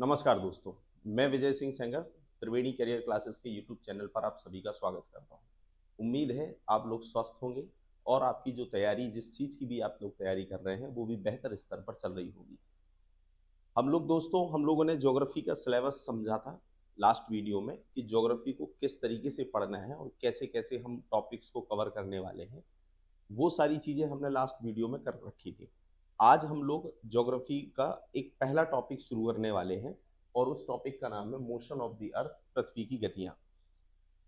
नमस्कार दोस्तों, मैं विजय सिंह सेंगर त्रिवेणी करियर क्लासेस के यूट्यूब चैनल पर आप सभी का स्वागत करता हूं। उम्मीद है आप लोग स्वस्थ होंगे और आपकी जो तैयारी जिस चीज़ की भी आप लोग तैयारी कर रहे हैं वो भी बेहतर स्तर पर चल रही होगी। हम लोगों ने ज्योग्राफी का सिलेबस समझा था लास्ट वीडियो में कि ज्योग्राफी को किस तरीके से पढ़ना है और कैसे कैसे हम टॉपिक्स को कवर करने वाले हैं। वो सारी चीज़ें हमने लास्ट वीडियो में कर रखी थी। आज हम लोग ज्योग्राफी का एक पहला टॉपिक शुरू करने वाले हैं और उस टॉपिक का नाम है मोशन ऑफ द अर्थ, पृथ्वी की गतियां।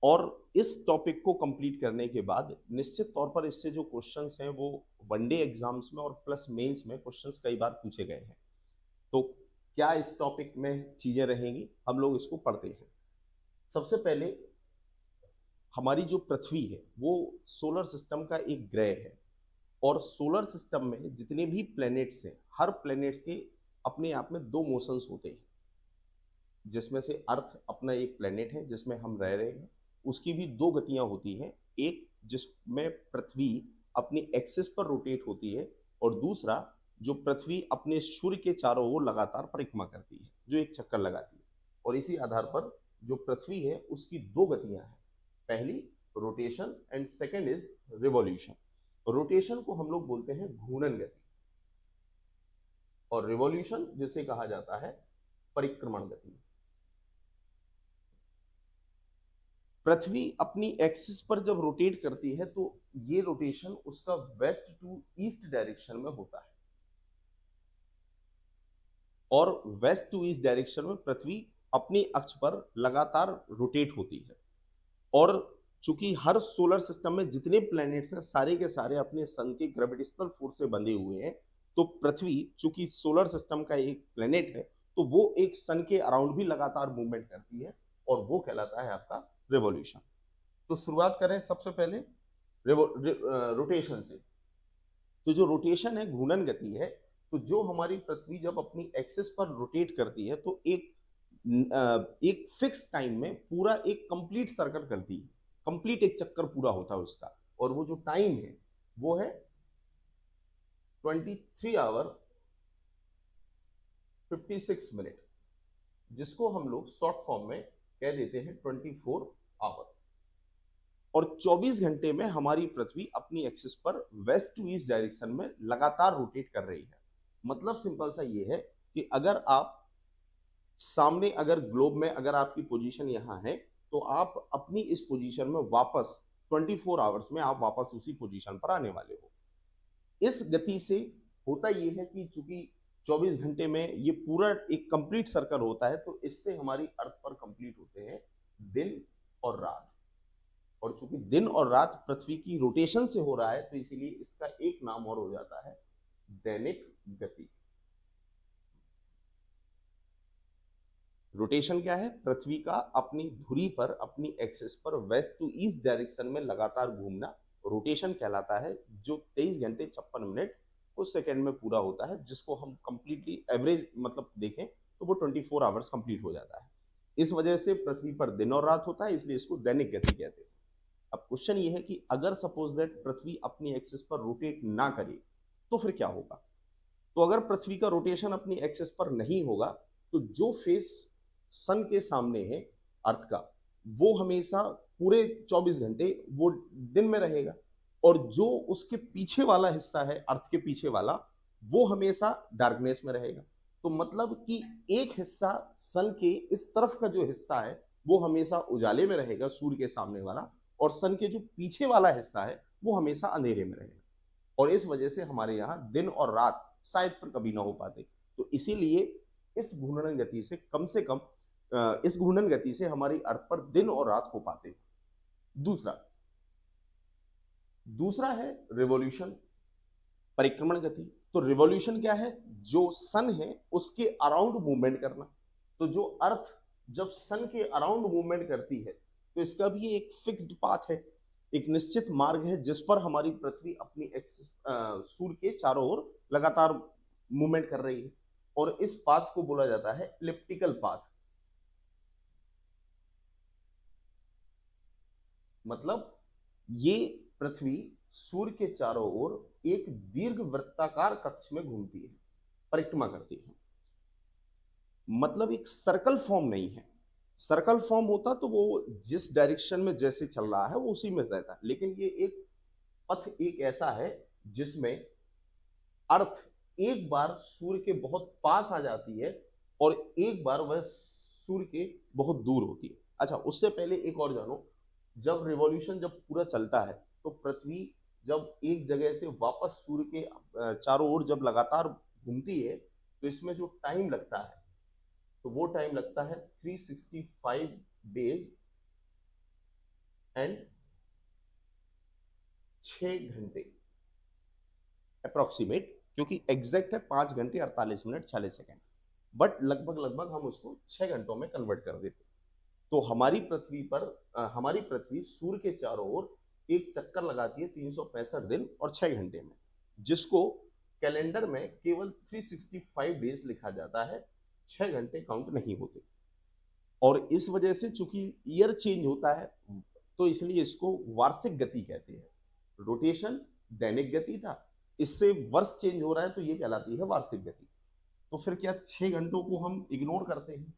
और इस टॉपिक को कंप्लीट करने के बाद निश्चित तौर पर इससे जो क्वेश्चंस हैं वो वनडे एग्जाम्स में और प्लस मेंस में क्वेश्चंस कई बार पूछे गए हैं। तो क्या इस टॉपिक में चीजें रहेंगी, हम लोग इसको पढ़ते हैं। सबसे पहले हमारी जो पृथ्वी है वो सोलर सिस्टम का एक ग्रह है और सोलर सिस्टम में जितने भी प्लैनेट्स हैं हर प्लैनेट्स के अपने आप में दो मोशंस होते हैं, जिसमें से अर्थ अपना एक प्लैनेट है जिसमें हम रह रहे हैं, उसकी भी दो गतियां होती हैं। एक जिसमें पृथ्वी अपनी एक्सिस पर रोटेट होती है और दूसरा जो पृथ्वी अपने सूर्य के चारों ओर लगातार परिक्रमा करती है, जो एक चक्कर लगाती है। और इसी आधार पर जो पृथ्वी है उसकी दो गतियां हैं, पहली rotation and second is revolution. Rotation को हम लोग बोलते हैं घूर्णन गति और रिवॉल्यूशन जिसे कहा जाता है परिक्रमण गति। पृथ्वी अपनी एक्सिस पर जब रोटेट करती है तो ये रोटेशन उसका वेस्ट टू ईस्ट डायरेक्शन में होता है और वेस्ट टू ईस्ट डायरेक्शन में पृथ्वी अपनी अक्ष पर लगातार रोटेट होती है। और चूंकि हर सोलर सिस्टम में जितने प्लैनेट्स हैं सारे के सारे अपने सन के ग्रेविटेशनल फोर्स से बंधे हुए हैं, तो पृथ्वी चूंकि सोलर सिस्टम का एक प्लैनेट है तो वो एक सन के अराउंड भी लगातार मूवमेंट करती है और वो कहलाता है आपका रिवॉल्यूशन। तो शुरुआत करें सबसे पहले रोटेशन से। तो जो रोटेशन है घूर्णन गति है, तो जो हमारी पृथ्वी जब अपनी एक्सिस पर रोटेट करती है तो एक फिक्स टाइम में पूरा एक कंप्लीट सर्कल करती है, कंप्लीट एक चक्कर पूरा होता है उसका, और वो जो टाइम है वो है 23 आवर 56 मिनट, जिसको हम लोग शॉर्ट फॉर्म में कह देते हैं 24 आवर। और 24 घंटे में हमारी पृथ्वी अपनी एक्सिस पर वेस्ट टू ईस्ट डायरेक्शन में लगातार रोटेट कर रही है। मतलब सिंपल सा ये है कि अगर आप सामने अगर ग्लोब में अगर आपकी पोजीशन यहाँ है तो आप अपनी इस पोजीशन में वापस 24 आवर्स में आप वापस उसी पोजीशन पर आने वाले हो। इस गति से होता ये है कि चूंकि 24 घंटे में ये पूरा एक कंप्लीट सर्कल होता है तो इससे हमारी अर्थ पर कंप्लीट होते हैं दिन और रात। और चूंकि दिन और रात पृथ्वी की रोटेशन से हो रहा है तो इसीलिए इसका एक नाम और हो जाता है दैनिक गति। रोटेशन क्या है? पृथ्वी का अपनी धुरी पर अपनी एक्सिस पर वेस्ट टू ईस्ट डायरेक्शन में लगातार घूमना रोटेशन कहलाता है, जो 23 घंटे 56 मिनट कुछ सेकेंड में पूरा होता है, जिसको हम कंप्लीटली एवरेज मतलब देखें तो वो 24 आवर्स कंप्लीट हो जाता है। इस वजह से पृथ्वी पर दिन और रात होता है, इसलिए इसको दैनिक गति कहते हैं। अब क्वेश्चन ये है कि अगर सपोज दैट पृथ्वी अपनी एक्सिस पर रोटेट ना करे तो फिर क्या होगा? तो अगर पृथ्वी का रोटेशन अपनी एक्सिस पर नहीं होगा तो जो फेस सन के सामने है अर्थ का, वो हमेशा पूरे 24 घंटे वो दिन में रहेगा, और जो उसके पीछे वाला हिस्सा है अर्थ के पीछे वाला वो हमेशा डार्कनेस में रहेगा। तो मतलब कि एक हिस्सा सन के इस तरफ का जो हिस्सा है वो हमेशा उजाले में रहेगा सूर्य के सामने वाला, और सन के जो पीछे वाला हिस्सा है वो हमेशा अंधेरे में रहेगा। और इस वजह से हमारे यहाँ दिन और रात शायद फिर कभी ना हो पाते। तो इसीलिए इस घूर्णन गति से कम इस घूर्णन गति से हमारी अर्थ पर दिन और रात हो पाते। दूसरा दूसरा है रिवॉल्यूशन, परिक्रमण गति। तो रिवॉल्यूशन क्या है? जो सन है उसके अराउंड मूवमेंट करना। तो जो अर्थ जब सन के अराउंड मूवमेंट करती है तो इसका भी एक फिक्स्ड पाथ है, एक निश्चित मार्ग है जिस पर हमारी पृथ्वी अपनी एक्सिस सूर्य के चारों ओर लगातार मूवमेंट कर रही है, और इस पाथ को बोला जाता है इलिप्टिकल पाथ। मतलब ये पृथ्वी सूर्य के चारों ओर एक दीर्घ वृत्ताकार कक्ष में घूमती है, परिक्रमा करती है। मतलब एक सर्कल फॉर्म नहीं है। सर्कल फॉर्म होता तो वो जिस डायरेक्शन में जैसे चल रहा है वो उसी में रहता है, लेकिन ये एक पथ एक ऐसा है जिसमें अर्थ एक बार सूर्य के बहुत पास आ जाती है और एक बार वह सूर्य के बहुत दूर होती है। अच्छा, उससे पहले एक और जानो, जब रिवॉल्यूशन जब पूरा चलता है तो पृथ्वी जब एक जगह से वापस सूर्य के चारों ओर जब लगातार घूमती है तो इसमें जो टाइम लगता है तो वो टाइम लगता है 365 डेज एंड 6 घंटे अप्रोक्सीमेट, क्योंकि एग्जैक्ट है 5 घंटे 48 मिनट 46 सेकेंड, बट लगभग लगभग हम उसको 6 घंटों में कन्वर्ट कर देते। तो हमारी पृथ्वी सूर्य के चारों ओर एक चक्कर लगाती है 365 दिन और 6 घंटे में, जिसको कैलेंडर में केवल 365 डेज लिखा जाता है, 6 घंटे काउंट नहीं होते। और इस वजह से चूंकि ईयर चेंज होता है तो इसलिए इसको वार्षिक गति कहते हैं। रोटेशन दैनिक गति था, इससे वर्ष चेंज हो रहा है तो ये कहलाती है वार्षिक गति। तो फिर क्या 6 घंटों को हम इग्नोर करते हैं?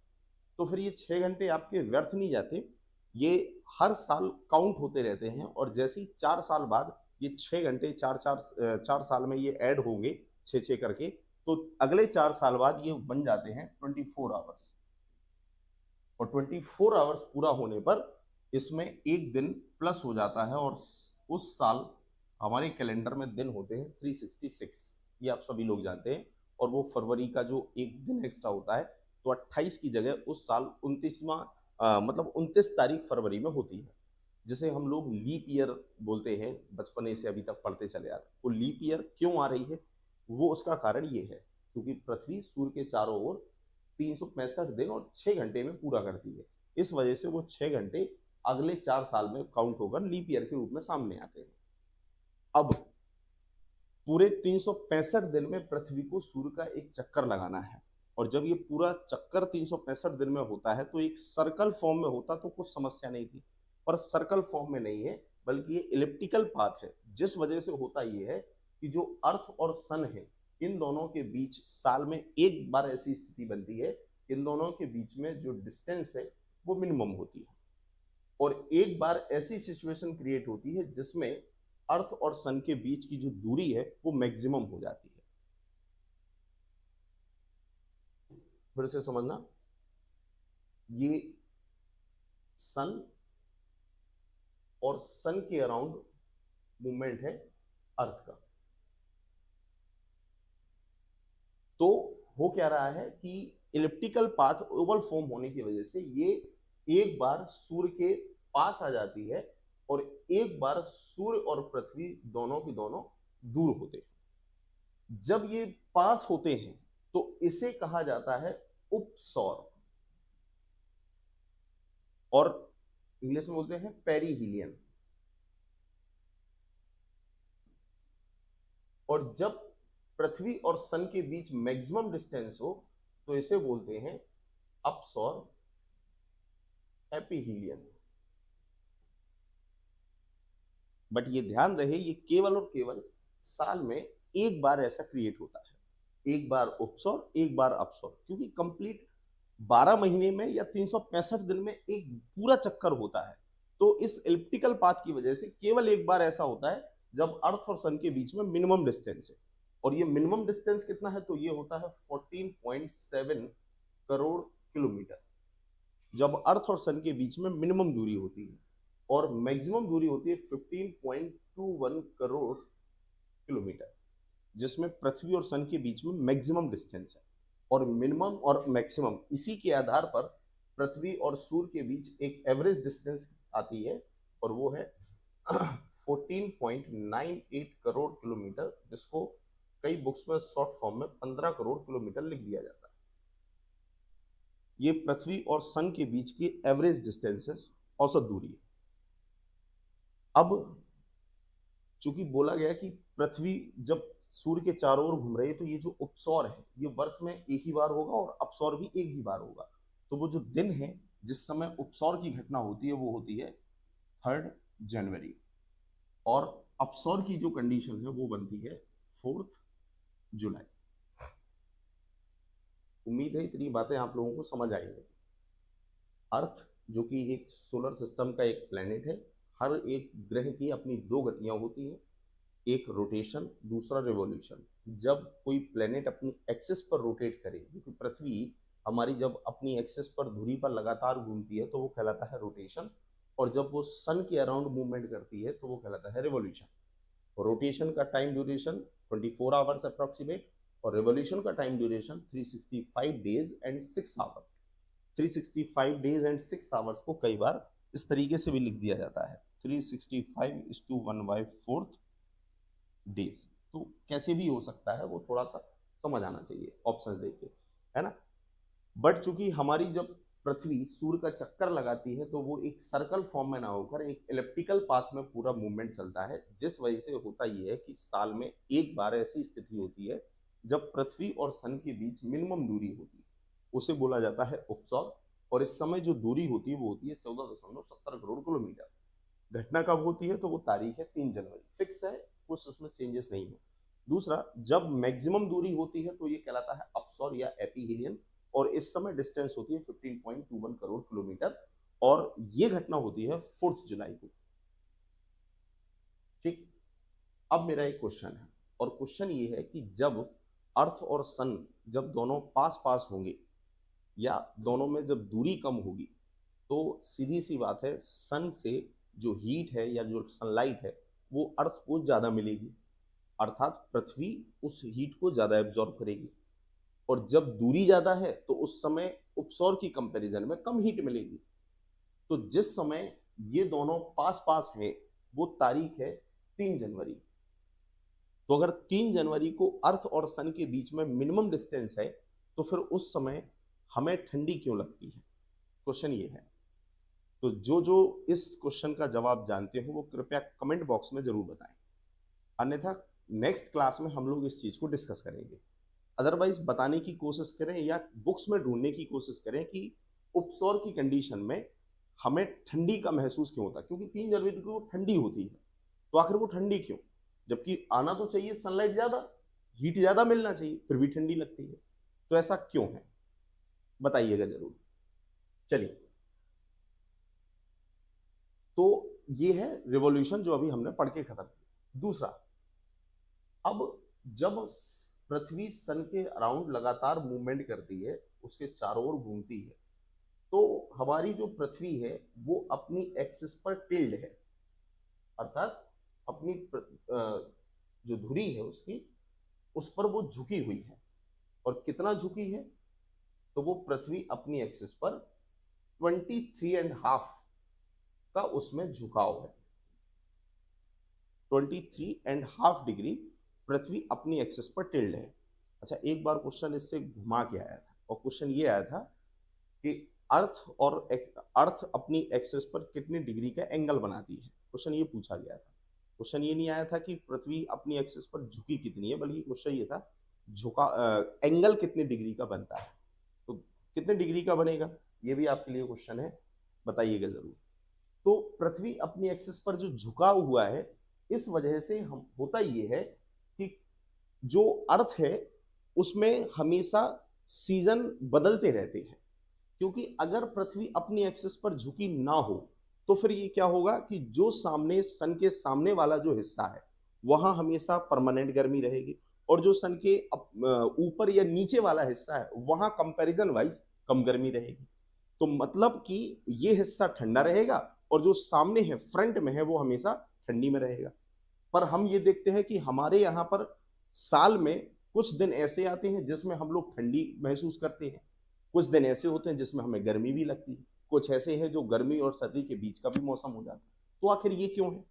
तो फिर ये 6 घंटे आपके व्यर्थ नहीं जाते, ये हर साल काउंट होते रहते हैं। और जैसे ही 4 साल बाद ये 6 घंटे 4 साल में ये ऐड होंगे 6 6 करके, तो अगले 4 साल बाद ये बन जाते हैं 24 आवर्स। और 24 आवर्स पूरा होने पर इसमें एक दिन प्लस हो जाता है और उस साल हमारे कैलेंडर में दिन होते हैं 366, ये आप सभी लोग जानते हैं। और वो फरवरी का जो एक दिन एक्स्ट्रा होता है तो 28 की जगह उस साल 29वां मतलब 29 तारीख फरवरी में होती है, जिसे हम लोग लीप ईयर बोलते हैं, बचपने से अभी तक पढ़ते चले आ रहे हैं। वो लीप ईयर क्यों आ रही है, वो उसका कारण ये है क्योंकि पृथ्वी सूर्य के चारों ओर 365 दिन और 6 घंटे में पूरा करती है। इस वजह से वो 6 घंटे अगले 4 साल में काउंट होकर लीप ईयर के रूप में सामने आते हैं। अब पूरे 365 दिन में पृथ्वी को सूर्य का एक चक्कर लगाना है, और जब ये पूरा चक्कर 365 दिन में होता है तो एक सर्कल फॉर्म में होता तो कुछ समस्या नहीं थी, पर सर्कल फॉर्म में नहीं है बल्कि ये इलिप्टिकल पाथ है। जिस वजह से होता ये है कि जो अर्थ और सन है इन दोनों के बीच साल में एक बार ऐसी स्थिति बनती है, इन दोनों के बीच में जो डिस्टेंस है वो मिनिमम होती है, और एक बार ऐसी सिचुएशन क्रिएट होती है जिसमें अर्थ और सन के बीच की जो दूरी है वो मैक्सिमम हो जाती है। फिर से समझना, ये सन और सन के अराउंड मूवमेंट है अर्थ का। तो हो क्या रहा है कि इलिप्टिकल पाथ ओवल फॉर्म होने की वजह से ये एक बार सूर्य के पास आ जाती है और एक बार सूर्य और पृथ्वी दोनों के दोनों दूर होते हैं। जब ये पास होते हैं तो इसे कहा जाता है उपसौर, और इंग्लिश में बोलते हैं पेरीहीलियन। और जब पृथ्वी और सन के बीच मैक्सिमम डिस्टेंस हो तो इसे बोलते हैं अपसौर एपीहीलियन। बट ये ध्यान रहे ये केवल और केवल साल में एक बार ऐसा क्रिएट होता है, एक बार उपसौर एक बार अपसौर, क्योंकि कंप्लीट 12 महीने में या 365 दिन में एक पूरा चक्कर होता है। तो इस इलिप्टिकल पाथ की वजह से केवल एक बार ऐसा होता है जब अर्थ और सन के बीच में मिनिमम डिस्टेंस है, और ये मिनिमम डिस्टेंस कितना है तो ये होता है 14.7 करोड़ किलोमीटर, जब अर्थ और सन के बीच में मिनिमम दूरी होती है, और मैक्सिमम दूरी होती है 15.21 करोड़ किलोमीटर, जिसमें पृथ्वी और सन के बीच में मैक्सिमम डिस्टेंस है। और मिनिमम और मैक्सिमम इसी के आधार पर पृथ्वी और सूर्य के बीच एक एवरेज डिस्टेंस आती है, और वो है 14.98 करोड़ किलोमीटर, जिसको कई बुक्स में शॉर्ट फॉर्म में 15 करोड़ किलोमीटर लिख दिया जाता है। ये पृथ्वी और सन के बीच की एवरेज डिस्टेंस है, औसत दूरी है। अब चूंकि बोला गया कि पृथ्वी जब सूर्य के चारों ओर घूम रही है तो ये जो उपसौर है ये वर्ष में एक ही बार होगा और अपसौर भी एक ही बार होगा। तो वो जो दिन है जिस समय उपसौर की घटना होती है वो होती है 3 जनवरी, और अपसौर की जो कंडीशन है वो बनती है 4 जुलाई। उम्मीद है इतनी बातें आप लोगों को समझ आई हैं। अर्थ जो कि एक सोलर सिस्टम का एक प्लेनेट है, हर एक ग्रह की अपनी दो गतियां होती हैं, एक रोटेशन, दूसरा रिवॉल्यूशन। जब कोई प्लेनेट अपनी एक्सिस पर रोटेट करे, क्योंकि पृथ्वी हमारी जब अपनी एक्सिस पर धुरी पर लगातार घूमती है तो वो कहलाता है रोटेशन, और जब वो सन के अराउंड मूवमेंट करती है तो वो कहलाता है रिवॉल्यूशन। रोटेशन का टाइम ड्यूरेशन 24 आवर्स अप्रॉक्सीमेट, और रिवॉल्यूशन का time duration 365 days and 6 hours. 365 days and 6 hours को कई बार इस तरीके से भी लिख दिया जाता है, 365:1/4 डेज। तो कैसे भी हो सकता है, वो थोड़ा सा समझ आना चाहिए ऑप्शन देके, है ना। बट चूंकि हमारी जब पृथ्वी सूर्य का चक्कर लगाती है तो वो एक सर्कल फॉर्म में ना होकर एक इलिप्टिकल पाथ में पूरा मूवमेंट चलता है, जिस वजह से होता ये है कि साल में एक बार ऐसी स्थिति होती है जब पृथ्वी और सन के बीच मिनिमम दूरी होती है, उसे बोला जाता है उपसौर। और इस समय जो दूरी होती है वो होती है 14.70 करोड़ किलोमीटर। घटना कब होती है तो वो तारीख है 3 जनवरी, फिक्स है, कुछ उसमें चेंजेस नहीं है। दूसरा, जब मैक्सिमम दूरी होती है तो ये कहलाता है अपसौर या एपीहीलियन, और इस समय डिस्टेंस होती है 15.21 करोड़ किलोमीटर, और ये घटना होती है 4 जुलाई को। ठीक। अब मेरा एक क्वेश्चन है, और क्वेश्चन ये है कि जब अर्थ और सन जब दोनों पास पास होंगे, या दोनों में जब दूरी कम होगी, तो सीधी सी बात है, सन से जो हीट है या जो सनलाइट है वो अर्थ को ज़्यादा मिलेगी, अर्थात पृथ्वी उस हीट को ज़्यादा एब्जॉर्ब करेगी। और जब दूरी ज़्यादा है तो उस समय उपसौर की कंपैरिजन में कम हीट मिलेगी। तो जिस समय ये दोनों पास पास हैं वो तारीख है 3 जनवरी। तो अगर 3 जनवरी को अर्थ और सन के बीच में मिनिमम डिस्टेंस है तो फिर उस समय हमें ठंडी क्यों लगती है, क्वेश्चन ये है। तो जो इस क्वेश्चन का जवाब जानते हो वो कृपया कमेंट बॉक्स में जरूर बताएं, अन्यथा नेक्स्ट क्लास में हम लोग इस चीज को डिस्कस करेंगे। अदरवाइज बताने की कोशिश करें या बुक्स में ढूंढने की कोशिश करें कि उपसौर की कंडीशन में हमें ठंडी का महसूस क्यों होता है, क्योंकि 3 जनवरी को ठंडी होती है, तो आखिर वो ठंडी क्यों, जबकि आना तो चाहिए सनलाइट ज्यादा, हीट ज्यादा मिलना चाहिए, फिर भी ठंडी लगती है। तो ऐसा क्यों है, बताइएगा जरूर। चलिए, तो ये है रिवॉल्यूशन जो अभी हमने पढ़ के खत्म किया। दूसरा, अब जब पृथ्वी सन के अराउंड लगातार मूवमेंट करती है, उसके चारों ओर घूमती है, तो हमारी जो पृथ्वी है वो अपनी एक्सिस पर टिल्ड है, अर्थात अपनी जो धुरी है उसकी, उस पर वो झुकी हुई है। और कितना झुकी है, तो वो पृथ्वी अपनी एक्सिस पर 23.5 का उसमें झुकाव है, 23.5 डिग्री पृथ्वी अपनी एक्सिस पर टिल्ड है। अच्छा, एक बार क्वेश्चन इससे घुमा के आया था, और क्वेश्चन ये आया था कि अर्थ अपनी एक्सिस पर कितनी डिग्री का एंगल बनाती है, क्वेश्चन ये पूछा गया था। क्वेश्चन ये नहीं आया था कि पृथ्वी अपनी एक्सिस पर झुकी कितनी है, बल्कि क्वेश्चन ये था झुका एंगल कितने डिग्री का बनता है। तो कितने डिग्री का बनेगा, ये भी आपके लिए क्वेश्चन है, बताइएगा जरूर। तो पृथ्वी अपनी एक्सिस पर जो झुका हुआ है, इस वजह से हम होता ये है कि जो अर्थ है उसमें हमेशा सीजन बदलते रहते हैं, क्योंकि अगर पृथ्वी अपनी एक्सिस पर झुकी ना हो तो फिर ये क्या होगा कि जो सामने सन के सामने वाला जो हिस्सा है वहां हमेशा परमानेंट गर्मी रहेगी, और जो सन के ऊपर या नीचे वाला हिस्सा है वहां कंपैरिजन वाइज कम गर्मी रहेगी। तो मतलब कि ये हिस्सा ठंडा रहेगा और जो सामने है फ्रंट में है वो हमेशा ठंडी में रहेगा। पर हम ये देखते हैं कि हमारे यहाँ पर साल में कुछ दिन ऐसे आते हैं जिसमें हम लोग ठंडी महसूस करते हैं, कुछ दिन ऐसे होते हैं जिसमें हमें गर्मी भी लगती है, कुछ ऐसे हैं जो गर्मी और सर्दी के बीच का भी मौसम हो जाता है। तो आखिर ये क्यों है,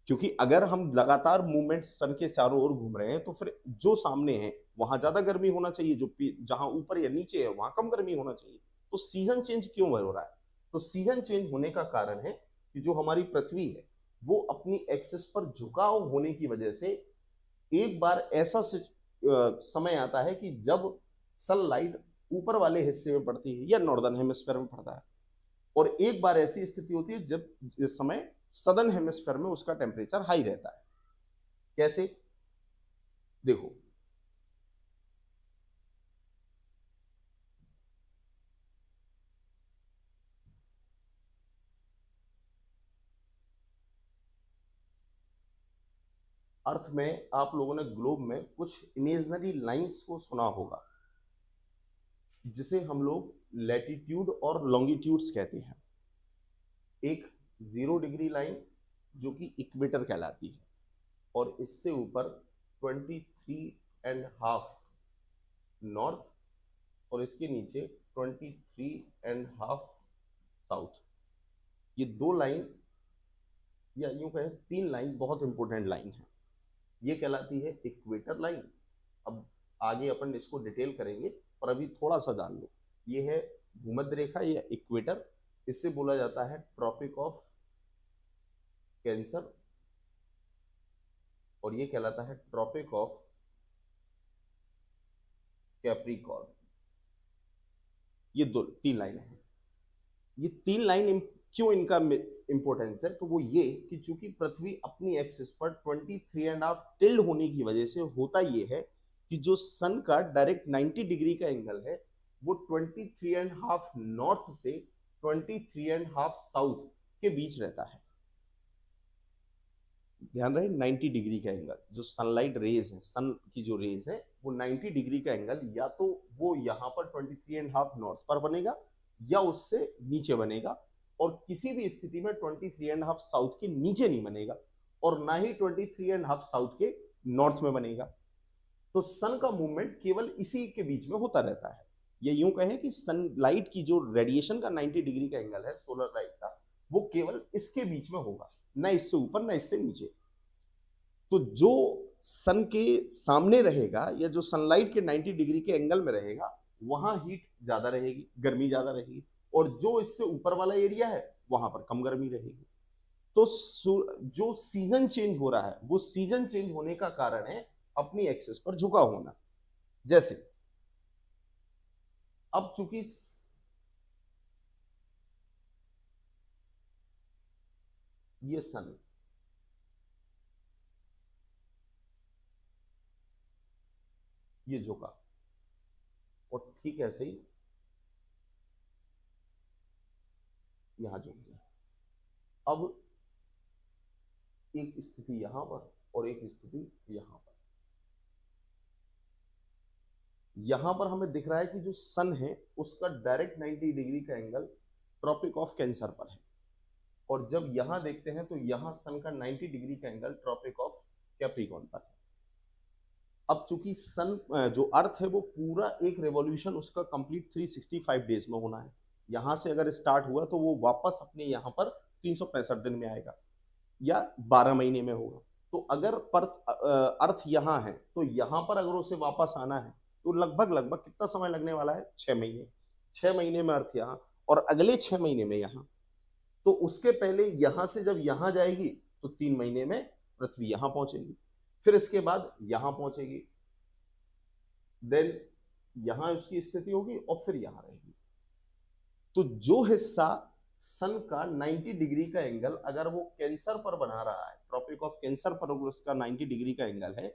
क्योंकि अगर हम लगातार मूवमेंट सन के चारों ओर घूम रहे हैं तो फिर जो सामने है वहां ज्यादा गर्मी होना चाहिए, जो जहां ऊपर या नीचे है वहां कम गर्मी होना चाहिए। तो सीजन चेंज क्यों हो रहा है, तो सीजन चेंज होने का कारण है कि जो हमारी पृथ्वी है वो अपनी एक्सिस पर झुकाव होने की वजह से एक बार ऐसा समय आता है कि जब सनलाइट ऊपर वाले हिस्से में पड़ती है या नॉर्दर्न हेमिस्फीयर में पड़ता है, और एक बार ऐसी स्थिति होती है जब इस समय सदर्न हेमिस्फीयर में उसका टेम्परेचर हाई रहता है। कैसे, देखो, अर्थ में आप लोगों ने ग्लोब में कुछ इमेजिनरी लाइंस को सुना होगा, जिसे हम लोग लैटिट्यूड और लॉन्गिट्यूड्स कहते हैं। एक 0 डिग्री लाइन जो कि इक्वेटर कहलाती है, और इससे ऊपर 23.5 नॉर्थ, और इसके नीचे 23.5 साउथ। ये दो लाइन, या यूं कहें 3 लाइन बहुत इंपॉर्टेंट लाइन है। ये कहलाती है इक्वेटर लाइन। अब आगे अपन इसको डिटेल करेंगे, पर अभी थोड़ा सा जान लो। ये है भूमध्य रेखा या इक्वेटर, इससे बोला जाता है ट्रॉपिक ऑफ कैंसर, और ये कहलाता है ट्रॉपिक ऑफ कैप्रिकॉर्न। ये 3 लाइन है। ये 3 लाइन क्यों इनका इंपॉर्टेंस है, तो वो ये कि चूंकि पृथ्वी अपनी एक्सिस पर 23.5 टिल्ड होने की वजह से होता ये है कि जो सन का डायरेक्ट 90 डिग्री का एंगल है वो 23.5 नॉर्थ से 23.5 साउथ के बीच रहता है। ध्यान रहे, 90 डिग्री का एंगल, जो सनलाइट रेज है, सन की जो रेज है वो 90 डिग्री का एंगल या तो वो यहाँ पर 23.5 नॉर्थ पर बनेगा या उससे नीचे बनेगा, और किसी भी स्थिति में 23.5 साउथ के नीचे नहीं बनेगा, और ना ही 23.5 साउथ के नॉर्थ में बनेगा। तो सन का मूवमेंट केवल इसी के बीच में होता रहता है। ये यूं कहें कि सनलाइट की जो रेडिएशन का 90 डिग्री का एंगल है सोलर लाइट का, वो केवल इसके बीच में होगा, ना इससे ऊपर ना इससे नीचे। तो जो सन के सामने रहेगा या जो सनलाइट के 90 डिग्री के एंगल में रहेगा, वहां हीट ज्यादा रहेगी, गर्मी ज्यादा रहेगी, और जो इससे ऊपर वाला एरिया है वहां पर कम गर्मी रहेगी। तो जो सीजन चेंज हो रहा है वो सीजन चेंज होने का कारण है अपनी एक्सिस पर झुका होना। जैसे अब चूंकि ये सन ये झुका, और ठीक ऐसे ही यहां झुक गया। अब एक स्थिति यहां पर और एक स्थिति यहां पर। यहां पर हमें दिख रहा है कि जो सन है उसका डायरेक्ट 90 डिग्री का एंगल ट्रॉपिक ऑफ कैंसर पर है, और जब यहां देखते हैं तो यहां सन का 90 डिग्री का एंगल ट्रॉपिक ऑफ कैप्रिकॉर्न पर है। अब चूंकि सन जो अर्थ है वो पूरा एक रेवोल्यूशन उसका कंप्लीट 365 डेज में होना है। यहां से अगर स्टार्ट हुआ तो वो वापस अपने यहां पर 365 दिन में आएगा या 12 महीने में होगा। तो अगर अर्थ यहां है तो यहां पर अगर उसे वापस आना है तो लगभग लगभग कितना समय लगने वाला है, 6 महीने। 6 महीने में अर्थ यहां, और अगले 6 महीने में यहां। तो उसके पहले यहां से जब यहां जाएगी तो 3 महीने में पृथ्वी यहां पहुंचेगी, फिर इसके बाद यहां पहुंचेगी, देन यहां उसकी स्थिति होगी और फिर यहां रहेगी। तो जो हिस्सा सन का 90 डिग्री का एंगल अगर वो कैंसर पर बना रहा है, ट्रॉपिक ऑफ कैंसर पर उसका 90 डिग्री का एंगल है,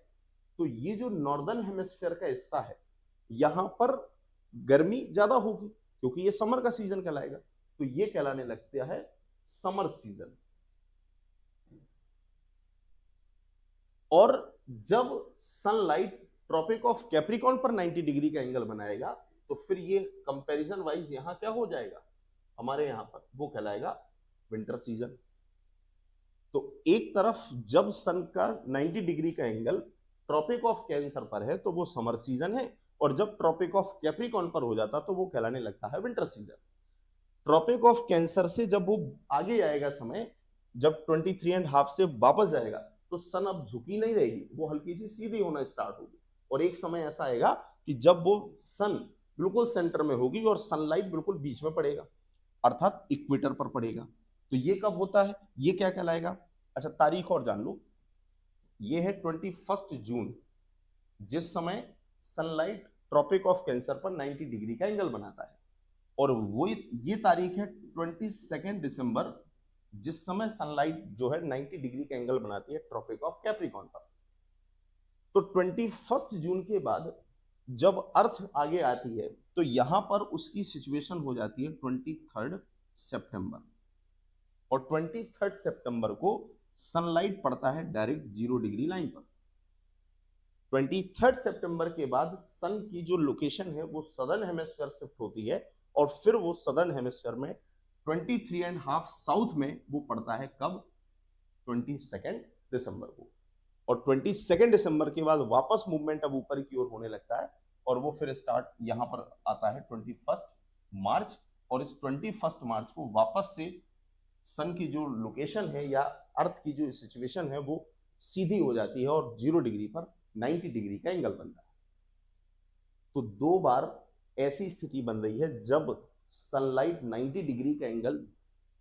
तो ये जो नॉर्दर्न हेमिस्फीयर का हिस्सा है यहां पर गर्मी ज्यादा होगी क्योंकि ये समर का सीजन कहलाएगा, तो ये कहलाने लगता है समर सीजन। और जब सनलाइट ट्रॉपिक ऑफ कैप्रिकॉर्न पर 90 डिग्री का एंगल बनाएगा तो फिर ये कंपैरिजन वाइज यहां क्या हो जाएगा, हमारे यहां पर वो कहलाएगा विंटर सीजन। तो एक तरफ जब सन का 90 डिग्री का एंगल ट्रॉपिक ऑफ कैंसर पर है तो वो समर सीजन है, और जब ट्रॉपिक ऑफ कैप्रिकॉर्न पर हो जाता तो वो कहलाने लगता है winter season. Tropic of cancer से जब वो आगे आएगा समय, जब 23.5 से वापस जाएगा तो सन अब झुकी नहीं रहेगी, वो हल्की सी सीधी होना स्टार्ट होगी, और एक समय ऐसा आएगा कि जब वो सन बिल्कुल सेंटर में होगी और सनलाइट बिल्कुल बीच में पड़ेगा, अर्थात इक्वेटर पर पड़ेगा। तो ये कब होता है, ये क्या कहलाएगा। अच्छा तारीख और जान लो, ये है 21 जून, जिस समय सनलाइट ट्रॉपिक ऑफ कैंसर पर 90 डिग्री का एंगल बनाता है, और वो ये तारीख है 22 दिसंबर, जिस समय सनलाइट जो है 90 डिग्री का एंगल बनाती है ट्रॉपिक ऑफ कैप्रिकॉर्न पर। तो 21 जून के बाद जब अर्थ आगे आती है तो यहां पर उसकी सिचुएशन हो जाती है 23 सितंबर, और 23 सितंबर को सनलाइट पड़ता है डायरेक्ट 0 डिग्री लाइन पर। 23 सितंबर के बाद सन की जो लोकेशन है वो सदर्न हेमिस्फीयर शिफ्ट होती है और फिर वो सदर्न हेमिस्फीयर में 23.5 साउथ में वो पड़ता है कब? 22 दिसंबर को। और 22 दिसंबर के बाद वापस मूवमेंट अब ऊपर की ओर होने लगता है और वो फिर स्टार्ट यहां पर आता है 21 मार्च। और इस 21 मार्च को वापस से सन की जो लोकेशन है या अर्थ की जो सिचुएशन है वो सीधी हो जाती है और 0 डिग्री पर 90 डिग्री का एंगल बनता है। तो 2 बार ऐसी स्थिति बन रही है जब सनलाइट 90 डिग्री का एंगल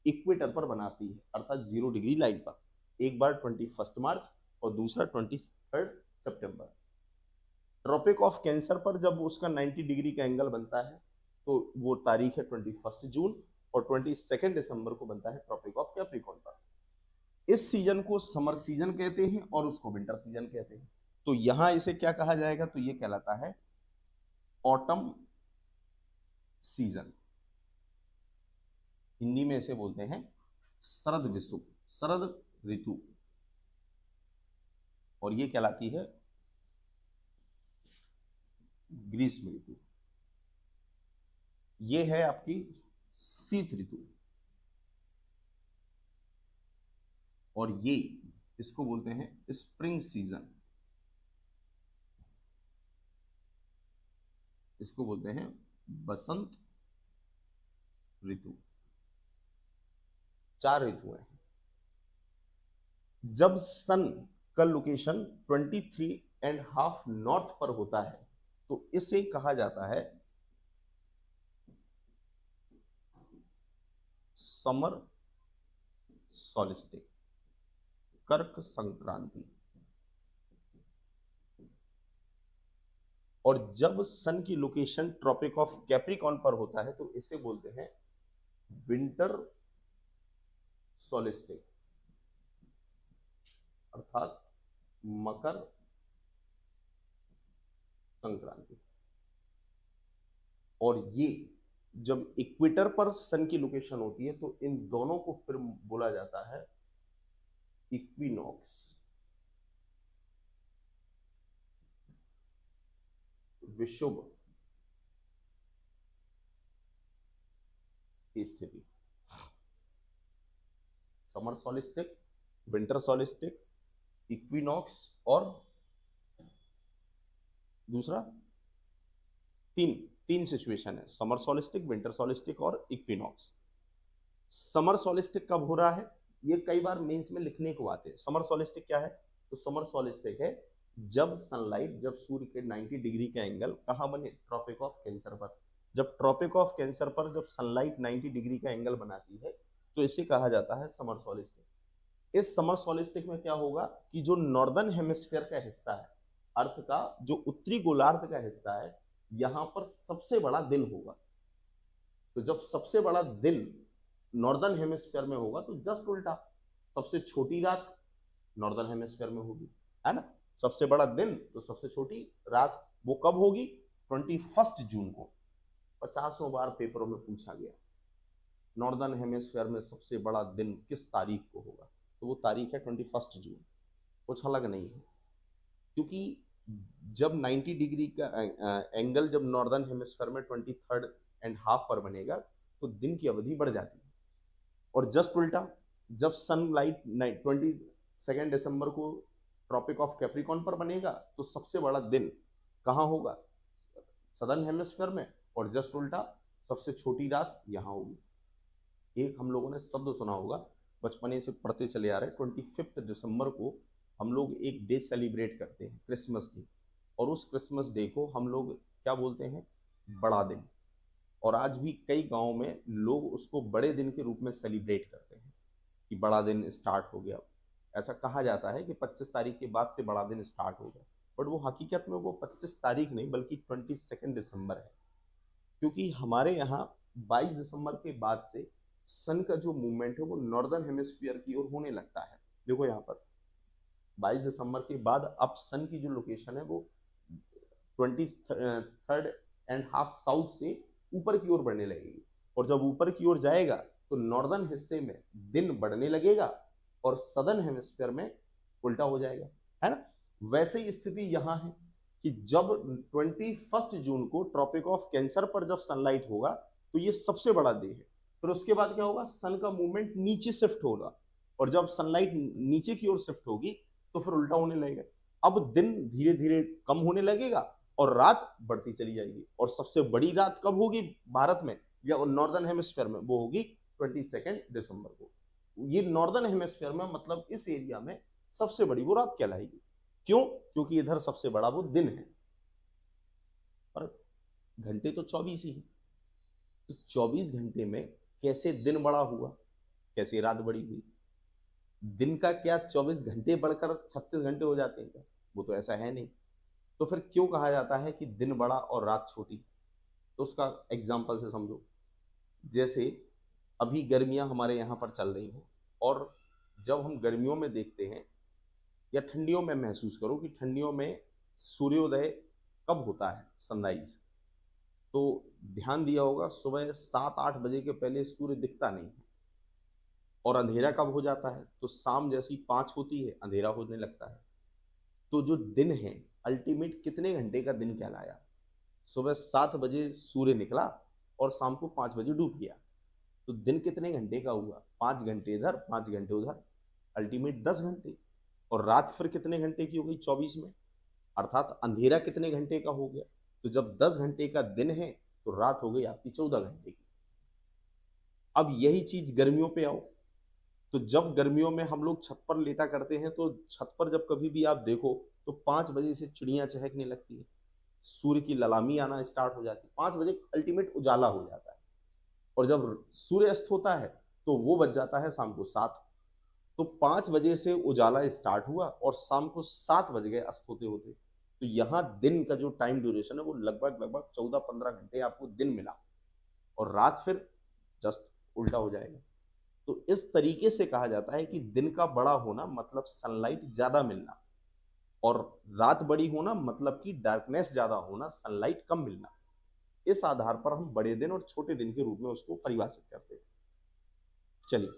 इक्वेटर पर बनाती है, अर्थात 0 डिग्री लाइन पर। एक बार 21 मार्च और दूसरा 23 सितंबर। ट्रॉपिक ऑफ कैंसर पर जब उसका 90 डिग्री का एंगल बनता है तो वो तारीख है 21 जून और 22 दिसंबर को बनता है ट्रॉपिक ऑफ कैप्रिकॉर्न पर। इस सीजन को समर सीजन कहते हैं और उसको विंटर सीजन कहते हैं। तो यहां इसे क्या कहा जाएगा? तो ये कहलाता है ऑटम सीजन। हिंदी में इसे बोलते हैं शरद विषु, शरद ऋतु। और ये कहलाती है ग्रीष्म ऋतु। ये है आपकी शीत ऋतु। और ये इसको बोलते हैं स्प्रिंग सीजन, इसको बोलते हैं बसंत ऋतु। 4 ऋतुएं हैं। जब सन का लोकेशन 23.5 नॉर्थ पर होता है तो इसे कहा जाता है समर सॉलिस्टिक, कर्क संक्रांति। और जब सन की लोकेशन ट्रॉपिक ऑफ कैप्रिकॉर्न पर होता है तो इसे बोलते हैं विंटर सॉलिस्टिक, अर्थात मकर संक्रांति। और ये जब इक्वेटर पर सन की लोकेशन होती है तो इन दोनों को फिर बोला जाता है इक्विनॉक्स, विषुव की स्थिति। समर सॉलिस्टिक, विंटर सॉलिस्टिक, इक्विनॉक्स और दूसरा तीन सिचुएशन है, समर सॉलिस्टिक, विंटर सॉलिस्टिक और इक्विनॉक्स। समर सॉलिस्टिक कब हो रहा है? ये कई बार मेंस में लिखने को आते हैं। समर सॉलिस्टिक क्या है? तो समर सॉलिस्टिक है जब सनलाइट, जब सूर्य के 90 डिग्री का एंगल कहां बने? ट्रॉपिक ऑफ कैंसर पर। जब ट्रॉपिक ऑफ कैंसर पर जब सनलाइट 90 डिग्री का एंगल बनाती है तो इसे कहा जाता है समर सॉलिस्टिक। इस समर सॉलिस्टिक में क्या होगा कि जो नॉर्दर्न हेमिस्फीयर का हिस्सा है, अर्थ का जो उत्तरी गोलार्ध का हिस्सा है, यहां पर सबसे बड़ा दिन होगा। तो जब सबसे बड़ा दिन नॉर्दर्न हेमिस्फीयर में होगा तो जस्ट उल्टा सबसे छोटी रात नॉर्दर्न हेमिस्फीयर में होगी, है ना? सबसे बड़ा दिन तो सबसे छोटी रात वो कब होगी? 21 जून को। 50 बार पेपरों में पूछा गया नॉर्दर्न हेमिस्फीयर में सबसे बड़ा दिन किस तारीख को होगा, तो वो तारीख है 21 जून। कुछ अलग नहीं है, क्योंकि जब 90 डिग्री का एंगल जब नॉर्दर्न हेमिस्फीयर में 23.5 पर बनेगा तो दिन की अवधि बढ़ जाती है। और जस्ट उल्टा जब सनलाइट 22 दिसंबर को ट्रॉपिक ऑफ कैप्रिकॉर्न पर बनेगा तो सबसे बड़ा दिन कहाँ होगा? सदर्न हेमिस्फीयर में। और जस्ट उल्टा सबसे छोटी रात यहाँ होगी। एक हम लोगों ने शब्द सुना होगा, बचपने से पढ़ते चले आ रहे हैं, 25 दिसंबर को हम लोग एक डे सेलिब्रेट करते हैं, क्रिसमस डे। और उस क्रिसमस डे को हम लोग क्या बोलते हैं? बड़ा दिन। और आज भी कई गाँव में लोग उसको बड़े दिन के रूप में सेलिब्रेट करते हैं कि बड़ा दिन स्टार्ट हो गया। ऐसा कहा जाता है कि 25 तारीख के बाद से बड़ा दिन स्टार्ट हो गया, बट वो हकीकत में वो 25 तारीख नहीं बल्कि 22 दिसंबर है। क्योंकि हमारे यहाँ 22 दिसंबर के बाद से सन का जो मूवमेंट है वो नॉर्दर्न हेमिस्फीयर की ओर होने लगता है। देखो यहाँ पर 22 दिसंबर के बाद अब सन की जो लोकेशन है वो 23.5 साउथ से ऊपर की ओर बढ़ने लगेगी। और जब ऊपर की ओर जाएगा तो नॉर्दर्न हिस्से में दिन बढ़ने लगेगा और सदर्न हेमिस्फीयर में उल्टा हो जाएगा, है ना। वैसे ही स्थिति यहां है कि जब 21 जून को ट्रॉपिक ऑफ कैंसर पर जब सनलाइट होगा तो ये सबसे बड़ा डे है। फिर उसके बाद क्या होगा, सन का मूवमेंट नीचे शिफ्ट होगा, और जब सनलाइट नीचे की ओर शिफ्ट होगी तो फिर उल्टा होने लगेगा। अब दिन धीरे धीरे कम होने लगेगा और रात बढ़ती चली जाएगी, और सबसे बड़ी रात कब होगी भारत में या नॉर्दर्न हेमिस्फीयर में, वो होगी 22 दिसंबर को। ये नॉर्दर्न हेमिस्फीयर में मतलब इस एरिया में सबसे बड़ी वो रात कहलाएगी। क्यों? क्योंकि इधर सबसे बड़ा वो दिन है, पर घंटे तो 24 ही है। तो 24 घंटे में कैसे दिन बड़ा हुआ, कैसे रात बड़ी हुई? दिन का क्या 24 घंटे बढ़कर 36 घंटे हो जाते हैं क्या? वो तो ऐसा है नहीं। तो फिर क्यों कहा जाता है कि दिन बड़ा और रात छोटी? तो उसका एग्जाम्पल से समझो। जैसे अभी गर्मियां हमारे यहाँ पर चल रही हैं, और जब हम गर्मियों में देखते हैं या ठंडियों में महसूस करो कि ठंडियों में सूर्योदय कब होता है, सनराइज, तो ध्यान दिया होगा सुबह 7-8 बजे के पहले सूर्य दिखता नहीं है। और अंधेरा कब हो जाता है? तो शाम जैसी 5 होती है अंधेरा होने लगता है। तो जो दिन है अल्टीमेट कितने घंटे का दिन कहलाया? सुबह 7 बजे सूर्य निकला और शाम को 5 बजे डूब गया, तो दिन कितने घंटे का हुआ? 5 घंटे इधर 5 घंटे उधर, अल्टीमेट 10 घंटे। और रात फिर कितने घंटे की हो गई? 24 में, अर्थात अंधेरा कितने घंटे का हो गया? तो जब 10 घंटे का दिन है तो रात हो गई आपकी 14 घंटे की। अब यही चीज गर्मियों पे आओ, तो जब गर्मियों में हम लोग छत पर लेटा करते हैं, तो छत पर जब कभी भी आप देखो तो 5 बजे से चिड़ियां चहकने लगती है, सूर्य की ललामी आना स्टार्ट हो जाती है, 5 बजे अल्टीमेट उजाला हो जाता है। और जब सूर्य अस्त होता है तो वो बज जाता है शाम को 7। तो 5 बजे से उजाला स्टार्ट हुआ और शाम को 7 बज गए अस्त होते होते। तो यहाँ दिन का जो टाइम ड्यूरेशन है वो लगभग लगभग 14-15 घंटे आपको दिन मिला, और रात फिर जस्ट उल्टा हो जाएगा। तो इस तरीके से कहा जाता है कि दिन का बड़ा होना मतलब सनलाइट ज्यादा मिलना, और रात बड़ी होना मतलब कि डार्कनेस ज्यादा होना, सनलाइट कम मिलना। इस आधार पर हम बड़े दिन और छोटे दिन के रूप में उसको परिभाषित करते हैं। चलिए,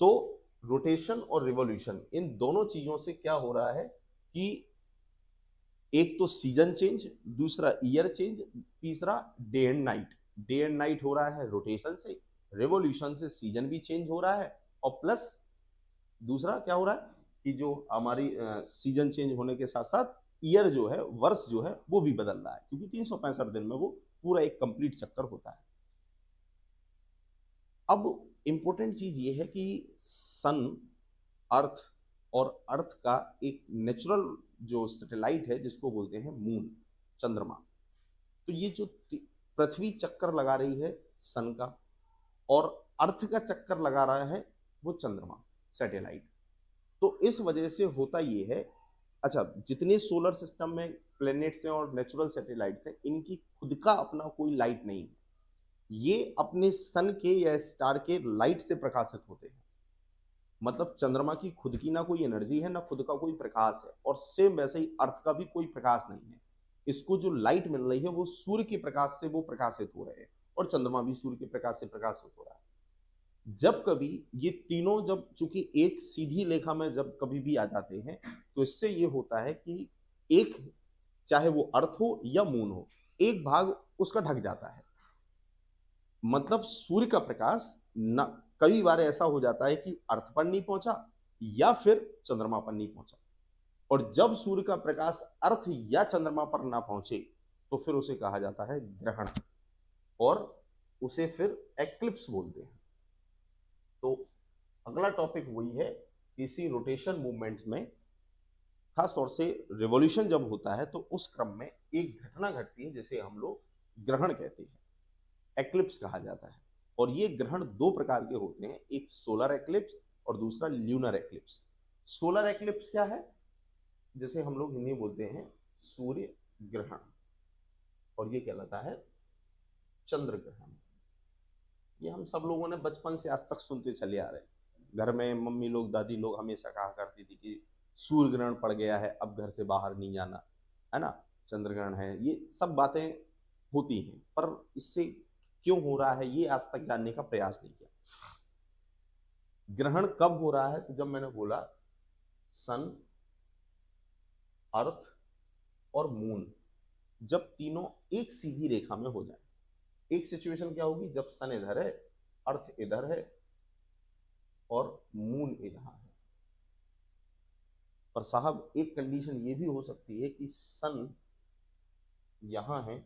तो रोटेशन और रिवॉल्यूशन, इन दोनों चीजों से क्या हो रहा है कि एक तो सीजन चेंज, दूसरा ईयर चेंज, तीसरा day and night. Day and night हो रहा है रोटेशन से, रिवॉल्यूशन से सीजन भी चेंज हो रहा है, और प्लस दूसरा क्या हो रहा है कि जो हमारी सीजन चेंज होने के साथ साथ ईयर जो है, वर्ष जो है, वो भी बदल रहा है, क्योंकि 365 दिन में वो पूरा एक कंप्लीट चक्कर होता है। अब इंपॉर्टेंट चीज ये है कि सन, अर्थ, और अर्थ का एक नेचुरल जो सैटेलाइट है जिसको बोलते हैं मून, चंद्रमा। तो ये जो पृथ्वी चक्कर लगा रही है सन का, और अर्थ का चक्कर लगा रहा है वो चंद्रमा, सैटेलाइट। तो इस वजह से होता ये है, अच्छा, जितने सोलर सिस्टम में प्लैनेट्स हैं और नेचुरल सैटेलाइट्स हैं, इनकी खुद का अपना कोई लाइट नहीं है, ये अपने सन के या स्टार के लाइट से प्रकाशित होते हैं। मतलब चंद्रमा की खुद की ना कोई एनर्जी है, ना खुद का कोई प्रकाश है, और सेम वैसे ही अर्थ का भी कोई प्रकाश नहीं है। इसको जो लाइट मिल रही है वो सूर्य के प्रकाश से वो प्रकाशित हो रहे हैं, और चंद्रमा भी सूर्य के प्रकाश से प्रकाशित हो रहा है। जब कभी ये तीनों, जब चूंकि एक सीधी रेखा में जब कभी भी आ जाते हैं, तो इससे ये होता है कि एक, चाहे वो अर्थ हो या मून हो, एक भाग उसका ढक जाता है। मतलब सूर्य का प्रकाश न, कई बार ऐसा हो जाता है कि अर्थ पर नहीं पहुंचा या फिर चंद्रमा पर नहीं पहुंचा, और जब सूर्य का प्रकाश अर्थ या चंद्रमा पर ना पहुंचे तो फिर उसे कहा जाता है ग्रहण, और उसे फिर एक्लिप्स बोलते हैं। तो अगला टॉपिक वही है, इसी रोटेशन मूवमेंट्स में खास तौर से रिवॉल्यूशन जब होता है तो उस क्रम में एक घटना घटती है जिसे हम लोग ग्रहण कहते हैं, एक्लिप्स कहा जाता है। और ये ग्रहण दो प्रकार के होते हैं, एक सोलर एक्लिप्स और दूसरा ल्यूनर एक्लिप्स। सोलर एक्लिप्स क्या है? जैसे हम लोग हिंदी बोलते हैं सूर्य ग्रहण, और ये कहलाता है चंद्र ग्रहण। ये हम सब लोगों ने बचपन से आज तक सुनते चले आ रहे हैं। घर में मम्मी लोग, दादी लोग हमेशा कहा करती थी कि सूर्य ग्रहण पड़ गया है, अब घर से बाहर नहीं जाना, है ना, चंद्र ग्रहण है। ये सब बातें होती हैं, पर इससे क्यों हो रहा है ये आज तक जानने का प्रयास नहीं किया। ग्रहण कब हो रहा है? तो जब मैंने बोला सन, अर्थ और मून जब तीनों एक सीधी रेखा में हो जाए। एक सिचुएशन क्या होगी? जब सन इधर है, अर्थ इधर है और मून यहां है। पर साहब एक कंडीशन ये भी हो सकती है कि सन यहां है,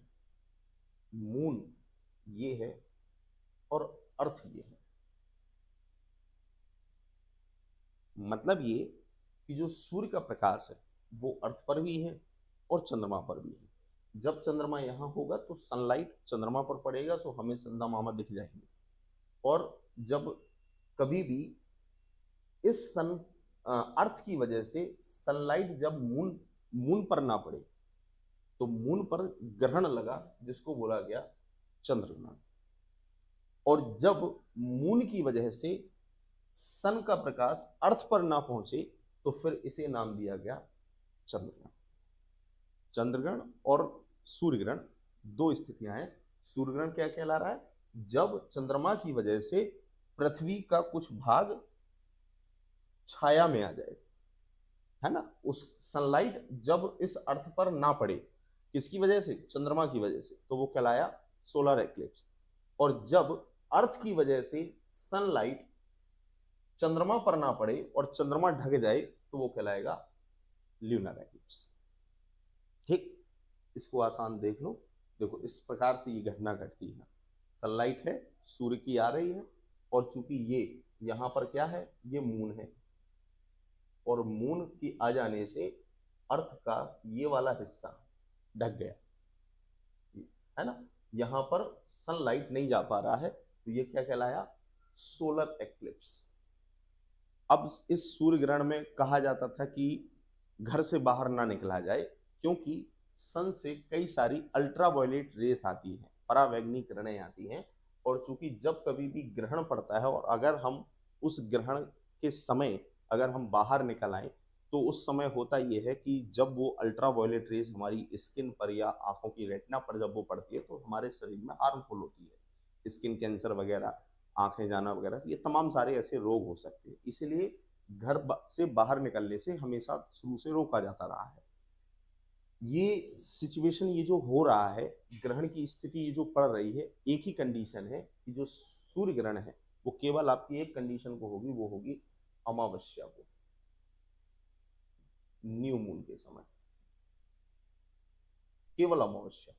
मून ये है और अर्थ ये है। मतलब ये कि जो सूर्य का प्रकाश है वो अर्थ पर भी है और चंद्रमा पर भी है। जब चंद्रमा यहां होगा तो सनलाइट चंद्रमा पर पड़ेगा, सो हमें चंदा मामा दिख जाएंगे। और जब कभी भी इस सन अर्थ की वजह से सनलाइट जब मून मून पर ना पड़े तो मून पर ग्रहण लगा, जिसको बोला गया चंद्रग्रहण। और जब मून की वजह से सन का प्रकाश अर्थ पर ना पहुंचे तो फिर इसे नाम दिया गया चंद्रग्रहण। चंद्रग्रहण और सूर्य ग्रहण दो स्थितियां हैं। सूर्य ग्रहण क्या कहला रहा है? जब चंद्रमा की वजह से पृथ्वी का कुछ भाग छाया में आ जाए, है ना, उस सनलाइट जब इस अर्थ पर ना पड़े, किसकी वजह से? चंद्रमा की वजह से, तो वो कहलाया सोलर एक्लिप्स। और जब अर्थ की वजह से सनलाइट चंद्रमा पर ना पड़े और चंद्रमा ढक जाए तो वो कहलाएगा ल्यूनर एक्लिप्स। ठीक, इसको आसान देख लो। देखो इस प्रकार से ये घटना घटती है। सनलाइट है, सूर्य की आ रही है, और चूंकि ये यहां पर क्या है? ये मून है, और मून की आ जाने से अर्थ का ये वाला हिस्सा ढक गया, है ना, यहां पर सनलाइट नहीं जा पा रहा है, तो ये क्या कहलाया? Solar eclipse. अब इस सूर्य ग्रहण में कहा जाता था कि घर से बाहर ना निकला जाए, क्योंकि सन से कई सारी अल्ट्रावायलेट रेस आती हैं, परावैंगनी किरणें आती हैं। और चूंकि जब कभी भी ग्रहण पड़ता है और अगर हम उस ग्रहण के समय अगर हम बाहर निकल आए तो उस समय होता यह है कि जब वो अल्ट्रावायलेट रेस हमारी स्किन पर या आंखों की रेटिना पर जब वो पड़ती है तो हमारे शरीर में हार्मफुल होती है। स्किन कैंसर वगैरह, आंखें जाना वगैरह, ये तमाम सारे ऐसे रोग हो सकते हैं। इसलिए घर से बाहर निकलने से हमेशा शुरू से रोका जाता रहा है। ये सिचुएशन, ये जो हो रहा है, ग्रहण की स्थिति ये जो पड़ रही है, एक ही कंडीशन है कि जो सूर्य ग्रहण है वो केवल आपकी एक कंडीशन को होगी, वो होगी अमावस्या को, न्यू मून के समय, केवल अमावस्या,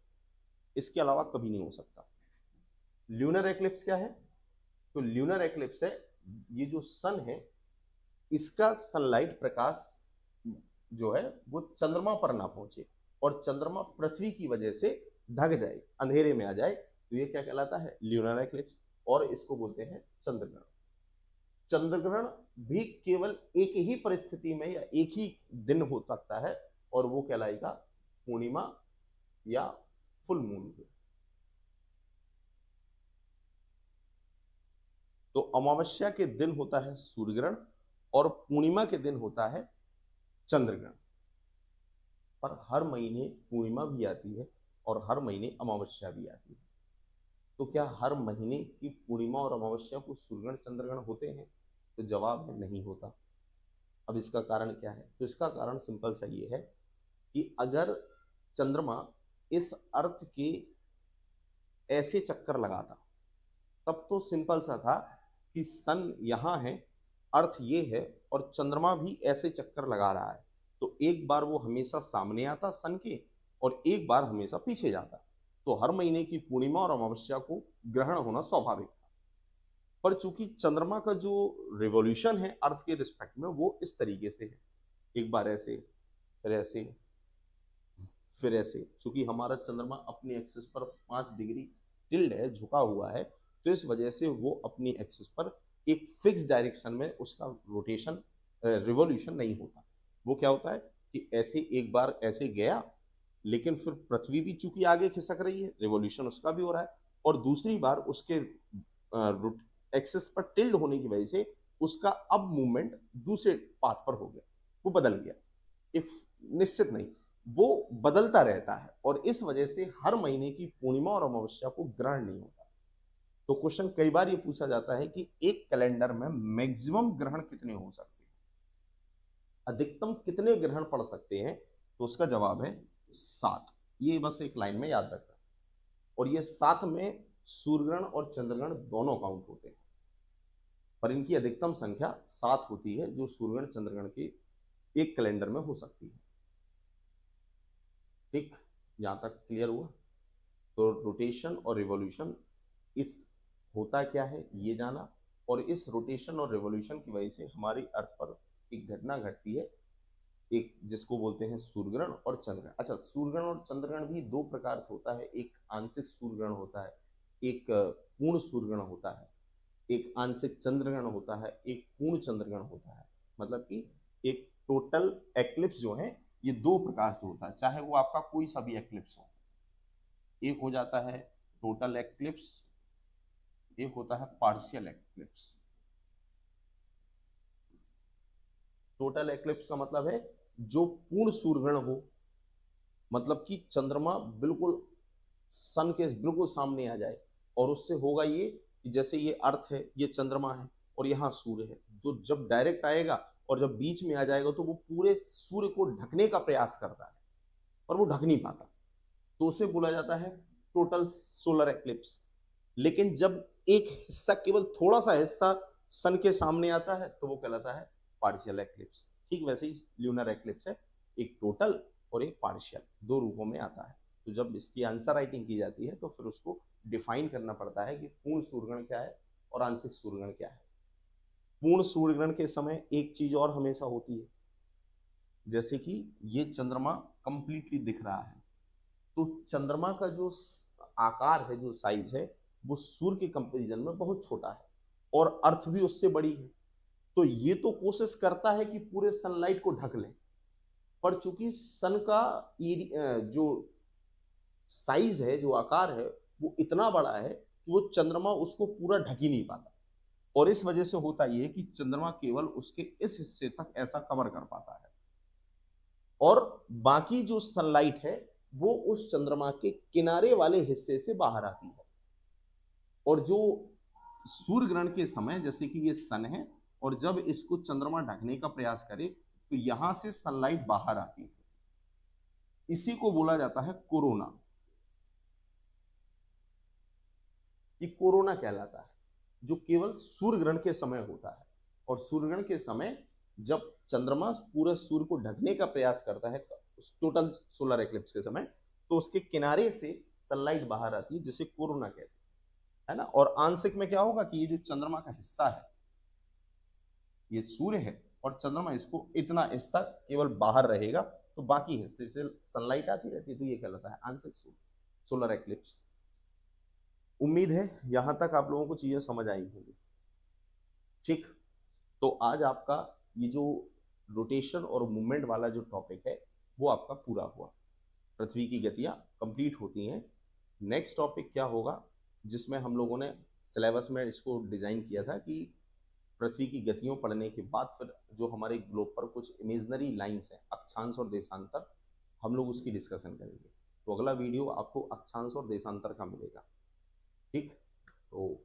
इसके अलावा कभी नहीं हो सकता। ल्यूनर एक्लिप्स क्या है? तो ल्यूनर एक्लिप्स है ये जो सन है इसका सनलाइट प्रकाश जो है वो चंद्रमा पर ना पहुंचे और चंद्रमा पृथ्वी की वजह से ढक जाए, अंधेरे में आ जाए, तो ये क्या कहलाता है? Lunar eclipse. और इसको बोलते हैं चंद्रग्रहण। चंद्रग्रहण भी केवल एक ही परिस्थिति में या एक ही दिन हो सकता है, और वो कहलाएगा पूर्णिमा या फुल मून पे। तो अमावस्या के दिन होता है सूर्य ग्रहण और पूर्णिमा के दिन होता है चंद्रग्रहण। पर हर महीने पूर्णिमा भी आती है और हर महीने अमावस्या भी आती है। तो क्या हर महीने की पूर्णिमा और अमावस्या को सूर्यग्रहण चंद्रग्रहण होते हैं? तो जवाब है नहीं होता। अब इसका कारण क्या है? तो इसका कारण सिंपल सा ये है कि अगर चंद्रमा इस अर्थ के ऐसे चक्कर लगाता तब तो सिंपल सा था कि सन यहां है, अर्थ ये है और चंद्रमा भी ऐसे चक्कर लगा रहा है, तो एक बार वो हमेशा सामने आता सन के और एक बार हमेशा पीछे जाता, तो हर महीने की पूर्णिमा और अमावस्या को ग्रहण होना स्वाभाविक था। पर चूंकि चंद्रमा का जो रिवॉल्यूशन है अर्थ के रिस्पेक्ट में वो इस तरीके से है, एक बार ऐसे, फिर ऐसे, फिर ऐसे, चूंकि हमारा चंद्रमा अपनी एक्सिस पर 5 डिग्री टिल्ड है, झुका हुआ है, तो इस वजह से वो अपनी एक्सिस पर एक फिक्स डायरेक्शन में उसका रोटेशन रिवॉल्यूशन नहीं होता। वो क्या होता है कि ऐसे एक बार ऐसे गया, लेकिन फिर पृथ्वी भी चूंकि आगे खिसक रही है, रिवॉल्यूशन उसका भी हो रहा है, और दूसरी बार उसके एक्सिस पर टिल्ड होने की वजह से उसका अब मूवमेंट दूसरे पाथ पर हो गया, वो बदल गया, एक निश्चित नहीं, वो बदलता रहता है, और इस वजह से हर महीने की पूर्णिमा और अमावस्या को ग्रहण नहीं होता। तो क्वेश्चन कई बार ये पूछा जाता है कि एक कैलेंडर में मैक्सिमम ग्रहण कितने हो सकते हैं, अधिकतम कितने ग्रहण पड़ सकते हैं, तो उसका जवाब है 7। ये बस एक लाइन में याद रखना। और ये 7 में सूर्य ग्रहण और चंद्र ग्रहण दोनों काउंट होते हैं, पर इनकी अधिकतम संख्या 7 होती है जो सूर्य ग्रहण चंद्र ग्रहण के एक कैलेंडर में हो सकती है। ठीक, यहां तक क्लियर हुआ? तो रोटेशन और रिवॉल्यूशन इस होता क्या है ये जाना, और इस रोटेशन और रिवॉल्यूशन की वजह से हमारी अर्थ पर एक घटना घटती है, एक जिसको बोलते हैं सूर्य ग्रहण और चंद्र ग्रहण। अच्छा, सूर्य ग्रहण और चंद्र ग्रहण भी दो प्रकार से होता है, एक आंशिक सूर्य ग्रहण होता है, एक पूर्ण सूर्य ग्रहण होता है, एक आंशिक चंद्र ग्रहण होता है, एक पूर्ण चंद्र ग्रहण होता है। मतलब कि एक टोटल एक्लिप्स जो है ये दो प्रकार से होता है, चाहे वो आपका कोई सा भी एक्लिप्स हो। एक हो जाता है टोटल एक्लिप्स, एक होता है पार्शियल एक्लिप्स। टोटल एक्लिप्स का मतलब है जो पूर्ण सूर्य ग्रहण हो, मतलब कि चंद्रमा बिल्कुल सन के बिल्कुल सामने आ जाए, और उससे होगा ये कि जैसे ये अर्थ है, ये चंद्रमा है और यहाँ सूर्य है, तो जब डायरेक्ट आएगा और जब बीच में आ जाएगा तो वो पूरे सूर्य को ढकने का प्रयास करता है और वो ढक नहीं पाता, तो उसे बोला जाता है टोटल सोलर एक्लिप्स। लेकिन जब एक हिस्सा, केवल थोड़ा सा हिस्सा सन के सामने आता है तो वो कहलाता है पार्शियल एक्लिप्स। ठीक वैसे ही ल्यूनर एक्लिप्स है, एक टोटल और एक पार्शियल, दो रूपों में आता है। तो जब इसकी आंसर राइटिंग की जाती है तो फिर उसको डिफाइन करना पड़ता है कि पूर्ण सूर्यग्रहण क्या है और आंशिक सूर्यग्रहण क्या है। पूर्ण सूर्यग्रहण के समय एक चीज और हमेशा होती है, जैसे कि ये चंद्रमा कंप्लीटली दिख रहा है, तो चंद्रमा का जो आकार है, जो साइज है, वो सूर्य के कंपेरिजन में बहुत छोटा है और अर्थ भी उससे बड़ी है। तो ये तो कोशिश करता है कि पूरे सनलाइट को ढक ले, पर चूंकि सन का जो साइज है, जो आकार है, वो इतना बड़ा है कि वो चंद्रमा उसको पूरा ढक ही नहीं पाता, और इस वजह से होता यह है कि चंद्रमा केवल उसके इस हिस्से तक ऐसा कवर कर पाता है, और बाकी जो सनलाइट है वो उस चंद्रमा के किनारे वाले हिस्से से बाहर आती है। और जो सूर्य ग्रहण के समय, जैसे कि ये सन है और जब इसको चंद्रमा ढकने का प्रयास करे तो यहां से सनलाइट बाहर आती है, इसी को बोला जाता है कोरोना। ये कोरोना कहलाता है, जो केवल सूर्य ग्रहण के समय होता है। और सूर्य ग्रहण के समय जब चंद्रमा पूरे सूर्य को ढकने का प्रयास करता है टोटल सोलर एक्लिप्स के समय, तो उसके किनारे से सनलाइट बाहर आती है, जिसे कोरोना कहते हैं, है ना। और आंशिक में क्या होगा कि ये जो चंद्रमा का हिस्सा है, ये सूर्य है और चंद्रमा, इसको इतना हिस्सा केवल बाहर रहेगा, तो बाकी हिस्से से सनलाइट आती रहती है, तो ये कहलाता है आंशिक सोलर एक्लिप्स। उम्मीद है यहां तक आप लोगों को चीजें समझ आई होंगी। ठीक, तो आज आपका ये जो रोटेशन और मूवमेंट वाला जो टॉपिक है वो आपका पूरा हुआ। पृथ्वी की गतियां कंप्लीट होती हैं। नेक्स्ट टॉपिक क्या होगा, जिसमें हम लोगों ने सिलेबस में इसको डिजाइन किया था कि पृथ्वी की गतियों पढ़ने के बाद फिर जो हमारे ग्लोब पर कुछ इमेजनरी लाइंस हैं, अक्षांश और देशांतर, हम लोग उसकी डिस्कशन करेंगे। तो अगला वीडियो आपको अक्षांश और देशांतर का मिलेगा। ठीक, तो